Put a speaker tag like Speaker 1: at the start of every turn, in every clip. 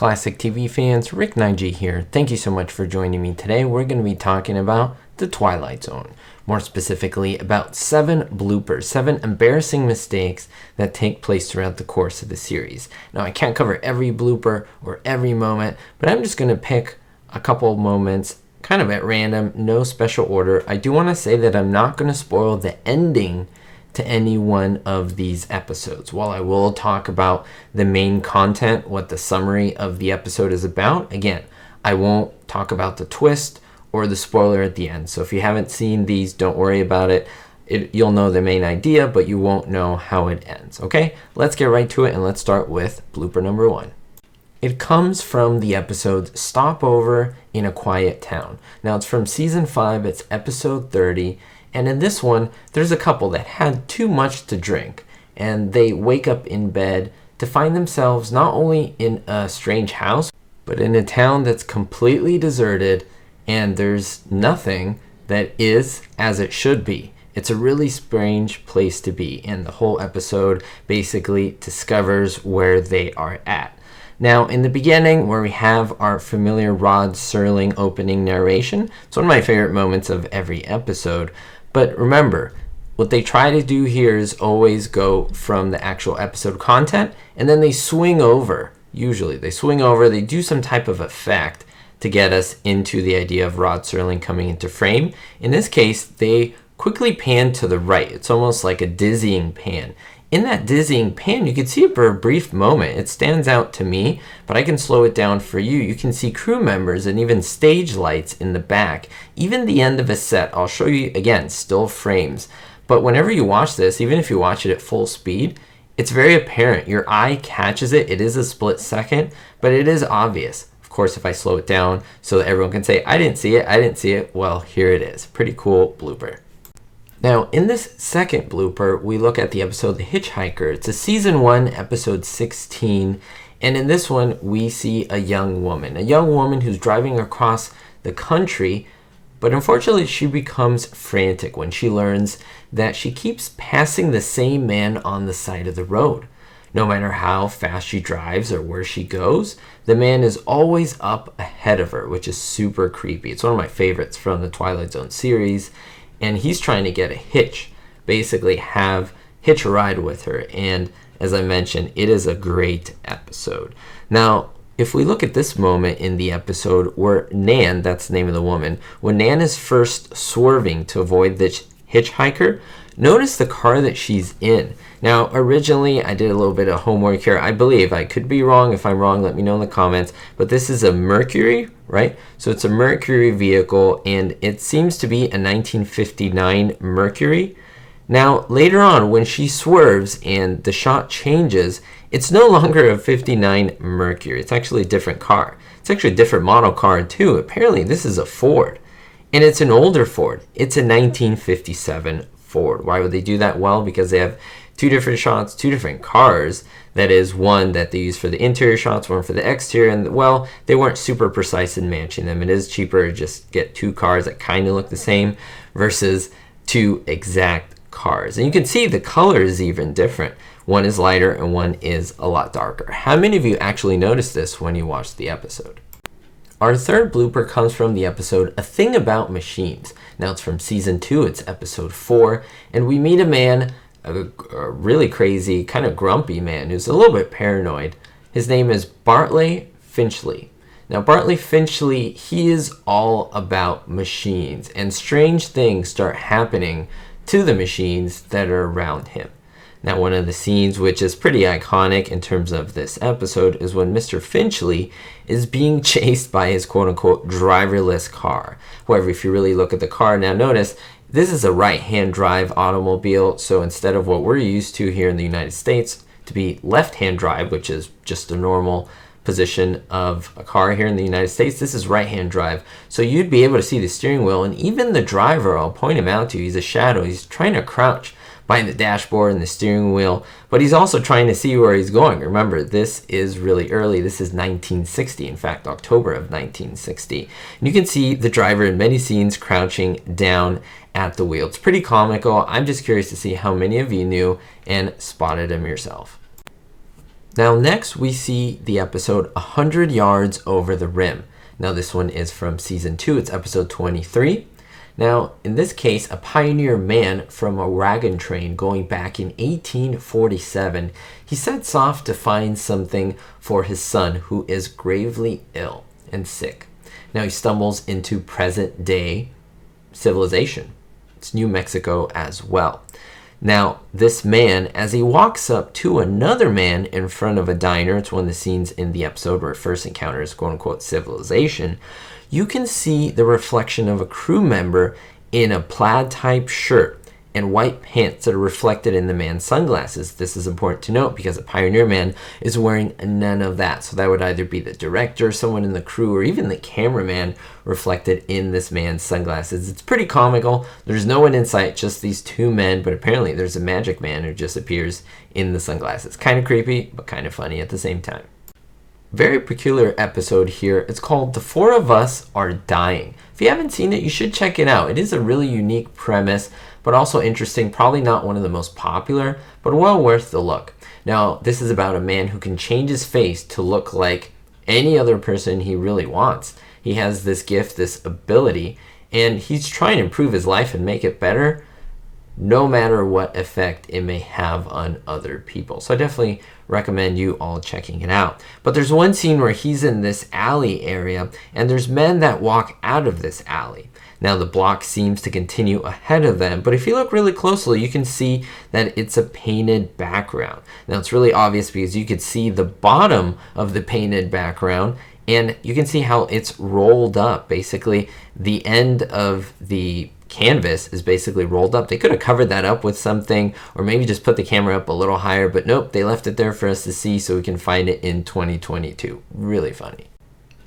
Speaker 1: Classic TV fans, Rick Nige here. Thank you so much for joining me today. We're going to be talking about the Twilight Zone. More specifically, about 7 bloopers, 7 embarrassing mistakes that take place throughout the course of the series. Now, I can't cover every blooper or every moment, but I'm just going to pick a couple moments kind of at random, no special order. I do want to say that I'm not going to spoil the ending to any one of these episodes. While I will talk about the main content, what the summary of the episode is about, again, I won't talk about the twist or the spoiler at the end. So if you haven't seen these, don't worry about it. You'll know the main idea, but you won't know how it ends. Okay, let's get right to it, and let's start with blooper number 1. It comes from the episode Stopover in a Quiet Town. Now, it's from season 5, it's episode 30, and in this one, there's a couple that had too much to drink, and they wake up in bed to find themselves not only in a strange house, but in a town that's completely deserted, and there's nothing that is as it should be. It's a really strange place to be, and the whole episode basically discovers where they are at. Now, in the beginning, where we have our familiar Rod Serling opening narration, it's one of my favorite moments of every episode. But remember, what they try to do here is always go from the actual episode content, and then they swing over. Usually, they swing over, they do some type of effect to get us into the idea of Rod Serling coming into frame. In this case, they quickly pan to the right. It's almost like a dizzying pan. In that dizzying pan, you can see it for a brief moment. It stands out to me, but I can slow it down for you. You can see crew members and even stage lights in the back. Even the end of a set, I'll show you again, still frames. But whenever you watch this, even if you watch it at full speed, it's very apparent. Your eye catches it. It is a split second, but it is obvious. Of course, if I slow it down so that everyone can say, I didn't see it, well, here it is. Pretty cool blooper. Now, in this second blooper, we look at the episode The Hitch-hiker. It's a season 1, episode 16, and in this one, we see a young woman who's driving across the country, but unfortunately, she becomes frantic when she learns that she keeps passing the same man on the side of the road. No matter how fast she drives or where she goes, the man is always up ahead of her, which is super creepy. It's one of my favorites from the Twilight Zone series. And he's trying to get a hitch, basically hitch a ride with her. And as I mentioned, it is a great episode. Now, if we look at this moment in the episode where Nan, that's the name of the woman, when Nan is first swerving to avoid the hitchhiker, notice the car that she's in. Now, originally, I did a little bit of homework here. I believe, I could be wrong. If I'm wrong, let me know in the comments. But this is a Mercury, right? So it's a Mercury vehicle, and it seems to be a 1959 Mercury. Now, later on, when she swerves and the shot changes, it's no longer a 59 Mercury. It's actually a different car. It's actually a different model car, too. Apparently, this is a Ford, and it's an older Ford. It's a 1957 Ford. Why would they do that? Well, because they have 2 different shots, 2 different cars. That is, one that they use for the interior shots, one for the exterior, and well, they weren't super precise in matching them. It is cheaper to just get 2 cars that kind of look the same versus 2 exact cars. And you can see the color is even different. One is lighter and one is a lot darker. How many of you actually noticed this when you watched the episode? Our third blooper comes from the episode A Thing About Machines. Now, it's from season 2, it's episode 4, and we meet a man, a really crazy, kind of grumpy man who's a little bit paranoid. His name is Bartley Finchley. Now, Bartley Finchley, he is all about machines, and strange things start happening to the machines that are around him. Now, one of the scenes which is pretty iconic in terms of this episode is when Mr. Finchley is being chased by his quote-unquote driverless car. However, if you really look at the car, now notice this is a right-hand drive automobile, so instead of what we're used to here in the United States to be left-hand drive, which is just a normal position of a car here in the United States, this is right-hand drive. So you'd be able to see the steering wheel, and even the driver, I'll point him out to you, he's a shadow. He's trying to crouch behind the dashboard and the steering wheel, but he's also trying to see where he's going. Remember, this is really early. This is 1960, in fact, October of 1960. And you can see the driver in many scenes crouching down at the wheel. It's pretty comical. I'm just curious to see how many of you knew and spotted him yourself. Now next we see the episode 100 Yards Over the Rim. Now this one is from season 2, it's episode 23. Now in this case, a pioneer man from a wagon train going back in 1847, he sets off to find something for his son who is gravely ill and sick. Now he stumbles into present day civilization. It's New Mexico as well. Now, this man, as he walks up to another man in front of a diner, it's one of the scenes in the episode where it first encounters quote-unquote civilization, you can see the reflection of a crew member in a plaid-type shirt and white pants that are reflected in the man's sunglasses. This is important to note because a pioneer man is wearing none of that. So that would either be the director, someone in the crew, or even the cameraman reflected in this man's sunglasses. It's pretty comical. There's no one in sight, just these two men, but apparently there's a magic man who just appears in the sunglasses. Kind of creepy, but kind of funny at the same time. Very peculiar episode here. It's called The Four of Us Are Dying. If you haven't seen it, you should check it out. It is a really unique premise, but also interesting. Probably not one of the most popular, but well worth the look. Now, this is about a man who can change his face to look like any other person he really wants. He has this gift, this ability, and he's trying to improve his life and make it better, no matter what effect it may have on other people. So I definitely recommend you all checking it out. But there's one scene where he's in this alley area, and there's men that walk out of this alley. Now the block seems to continue ahead of them, but if you look really closely, you can see that it's a painted background. Now it's really obvious because you could see the bottom of the painted background, and you can see how it's rolled up. Basically, the end of the canvas is basically rolled up. They could have covered that up with something, or maybe just put the camera up a little higher, but nope, they left it there for us to see so we can find it in 2022. Really funny.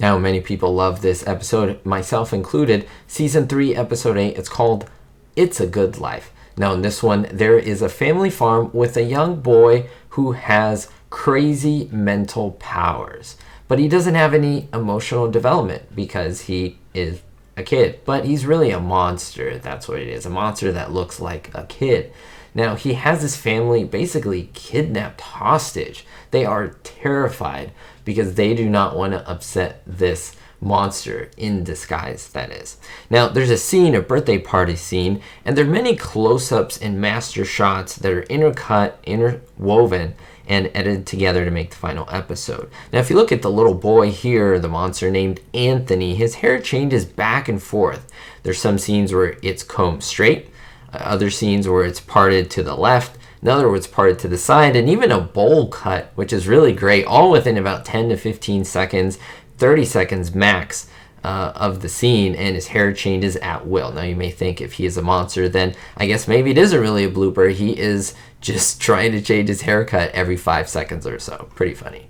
Speaker 1: Now, many people love this episode, myself included. Season 3, episode 8, it's called It's a Good Life. Now, in this one, there is a family farm with a young boy who has crazy mental powers, but he doesn't have any emotional development because he is a kid, but he's really a monster. That's what it is, a monster that looks like a kid. Now, he has his family basically kidnapped hostage. They are terrified because they do not want to upset this monster in disguise, that is. Now, there's a scene, a birthday party scene, and there are many close-ups and master shots that are intercut, interwoven, and edited together to make the final episode. Now, if you look at the little boy here, the monster named Anthony, his hair changes back and forth. There's some scenes where it's combed straight, other scenes where it's parted to the left, in other words, parted to the side, and even a bowl cut, which is really great, all within about 10 to 15 seconds, 30 seconds max of the scene, and his hair changes at will. Now, you may think if he is a monster, then I guess maybe it isn't really a blooper. He is just trying to change his haircut every 5 seconds or so. Pretty funny.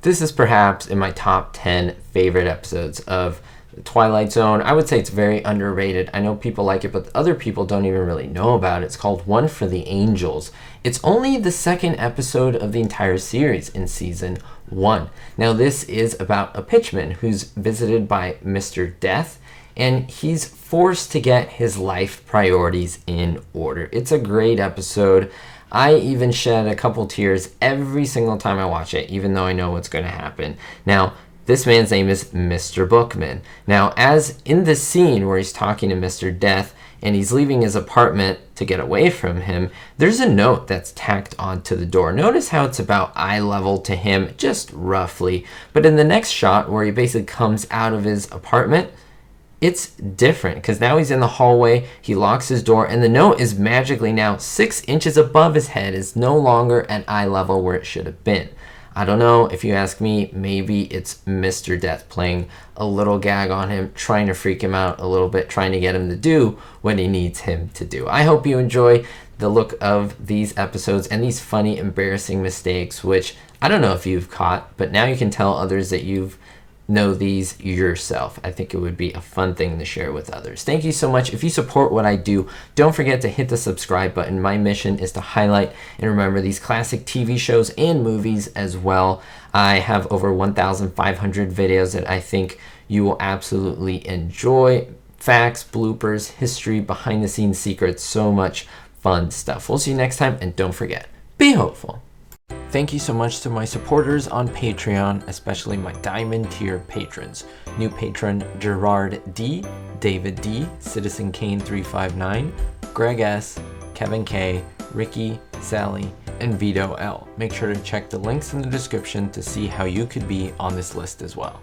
Speaker 1: This is perhaps in my top 10 favorite episodes of the Twilight Zone. I would say it's very underrated. I know people like it, but other people don't even really know about it. It's called One for the Angels. It's only the second episode of the entire series in season 1. Now, this is about a pitchman who's visited by Mr. Death, and he's forced to get his life priorities in order. It's a great episode. I even shed a couple tears every single time I watch it, even though I know what's going to happen. Now, this man's name is Mr. Bookman. Now, as in this scene where he's talking to Mr. Death and he's leaving his apartment to get away from him, there's a note that's tacked onto the door. Notice how it's about eye level to him, just roughly. But in the next shot where he basically comes out of his apartment, it's different because now he's in the hallway, he locks his door, and the note is magically now 6 inches above his head. It's no longer at eye level where it should have been. I don't know, if you ask me, maybe it's Mr. Death playing a little gag on him, trying to freak him out a little bit, trying to get him to do what he needs him to do. I hope you enjoy the look of these episodes and these funny, embarrassing mistakes, which I don't know if you've caught, but now you can tell others that you've know these yourself. I think it would be a fun thing to share with others. Thank you so much. If you support what I do, don't forget to hit the subscribe button. My mission is to highlight and remember these classic TV shows and movies as well. I have over 1,500 videos that I think you will absolutely enjoy. Facts, bloopers, history, behind the scenes secrets, so much fun stuff. We'll see you next time, and don't forget, be hopeful. Thank you so much to my supporters on Patreon, especially my Diamond tier patrons. New patron Gerard D, David D, Citizen Kane 359, Greg S, Kevin K, Ricky, Sally, and Vito L. Make sure to check the links in the description to see how you could be on this list as well.